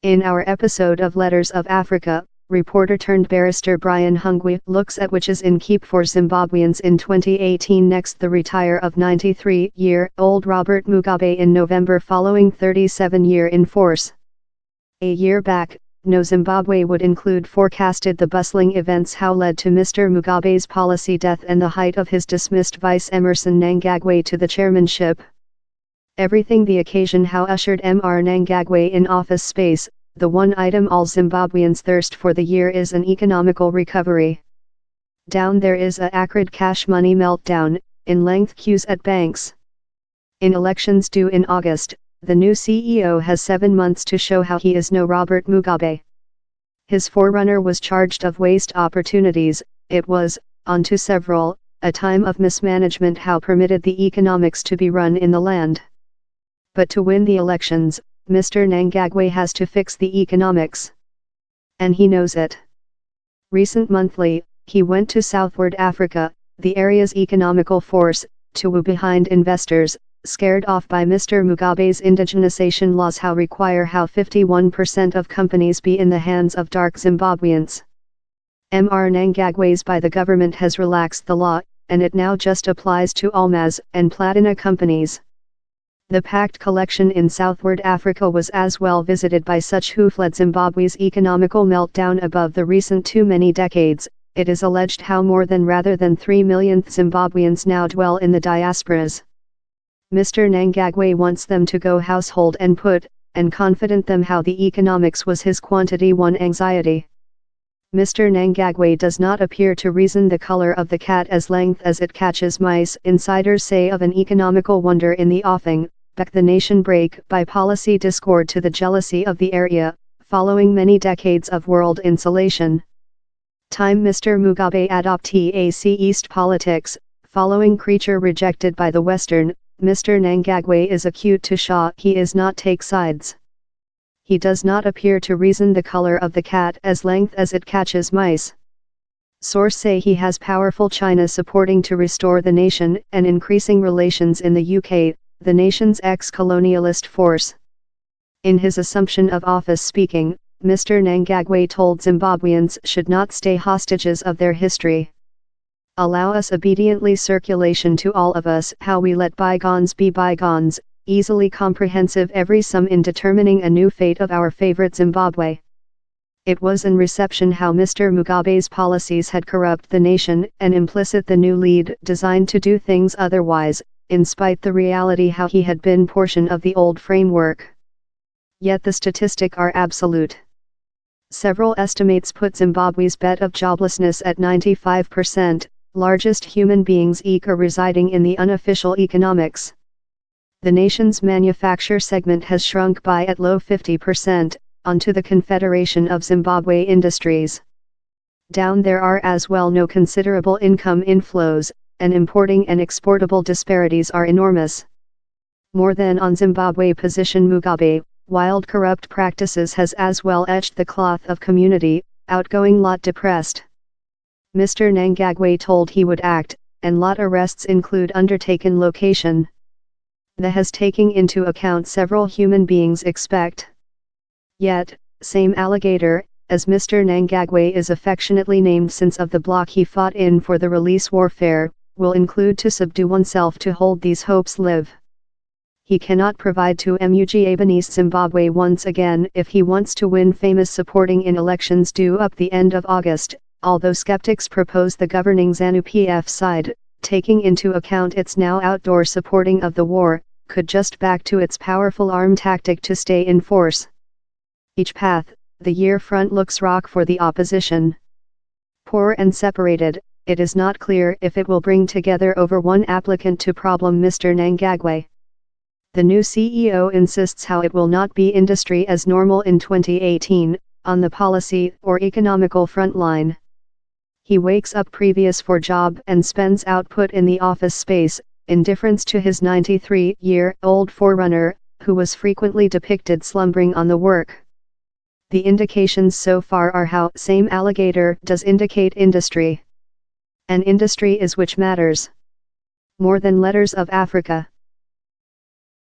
In our episode of Letters of Africa, reporter-turned-barrister Brian Hungwe looks at which is in keep for Zimbabweans in 2018. Next, the retire of 93-year-old Robert Mugabe in November following 37-year in force. A year back, No Zimbabwe would include forecasted the bustling events how led to Mr. Mugabe's policy death and the height of his dismissed vice Emmerson Mnangagwa to the chairmanship. Everything the occasion how ushered Mr. Mnangagwa in office space. The one item all Zimbabweans thirst for the year is an economical recovery. Down there is a acrid cash money meltdown, in length queues at banks. In elections due in August, the new CEO has 7 months to show how he is no Robert Mugabe. His forerunner was charged of waste opportunities. It was, on to several, a time of mismanagement how permitted the economics to be run in the land. But to win the elections, Mr. Mnangagwa has to fix the economics. And he knows it. Recent monthly, he went to Southward Africa, the area's economical force, to woo behind investors, scared off by Mr. Mugabe's indigenization laws how require how 51% of companies be in the hands of dark Zimbabweans. Mr. Mnangagwa's by the government has relaxed the law, and it now just applies to almaz and platina companies. The packed collection in Southward Africa was as well visited by such who fled Zimbabwe's economical meltdown above the recent too many decades. It is alleged how more than rather than 3 million Zimbabweans now dwell in the diasporas. Mr. Mnangagwa wants them to go household and put, and confident them how the economics was his quantity one anxiety. Mr. Mnangagwa does not appear to reason the color of the cat as length as it catches mice. Insiders say of an economical wonder in the offing, back the nation break by policy discord to the jealousy of the area, following many decades of world insulation. Time Mr. Mugabe adopt TAC East politics, following creature rejected by the Western, Mr. Mnangagwa is acute to Shaw, he is not take sides. He does not appear to reason the color of the cat as length as it catches mice. Source say he has powerful China supporting to restore the nation and increasing relations in the UK, the nation's ex-colonialist force. In his assumption of office speaking, Mr. Mnangagwa told Zimbabweans should not stay hostages of their history. Allow us obediently circulation to all of us how we let bygones be bygones, easily comprehensive every sum in determining a new fate of our favorite Zimbabwe. It was in reception how Mr. Mugabe's policies had corrupt the nation and implicit the new lead designed to do things otherwise, in spite the reality how he had been portion of the old framework. Yet the statistic are absolute. Several estimates put Zimbabwe's bet of joblessness at 95%, largest human beings are residing in the unofficial economics. The nation's manufacture segment has shrunk by at low 50%, onto the Confederation of Zimbabwe Industries. Down there are as well no considerable income inflows, and importing and exportable disparities are enormous. More than on Zimbabwe position Mugabe, wild corrupt practices has as well etched the cloth of community, outgoing lot depressed. Mr. Mnangagwa told he would act, and lot arrests include undertaken location. The has taking into account several human beings expect. Yet, same alligator, as Mr. Mnangagwa is affectionately named since of the block he fought in for the release warfare, will include to subdue oneself to hold these hopes live. He cannot provide to Mugabe's Zimbabwe once again if he wants to win famous supporting in elections due up the end of August, although skeptics propose the governing ZANU-PF side, taking into account its now outdoor supporting of the war, could just back to its powerful arm tactic to stay in force. Each path, the year front looks rock for the opposition. Poor and separated, it is not clear if it will bring together over one applicant to problem Mr. Mnangagwa. The new CEO insists how it will not be industry as normal in 2018, on the policy or economical front line. He wakes up previous for job and spends output in the office space, in difference to his 93-year-old forerunner, who was frequently depicted slumbering on the work. The indications so far are how same alligator does indicate industry. And industry is which matters more than letters of Africa.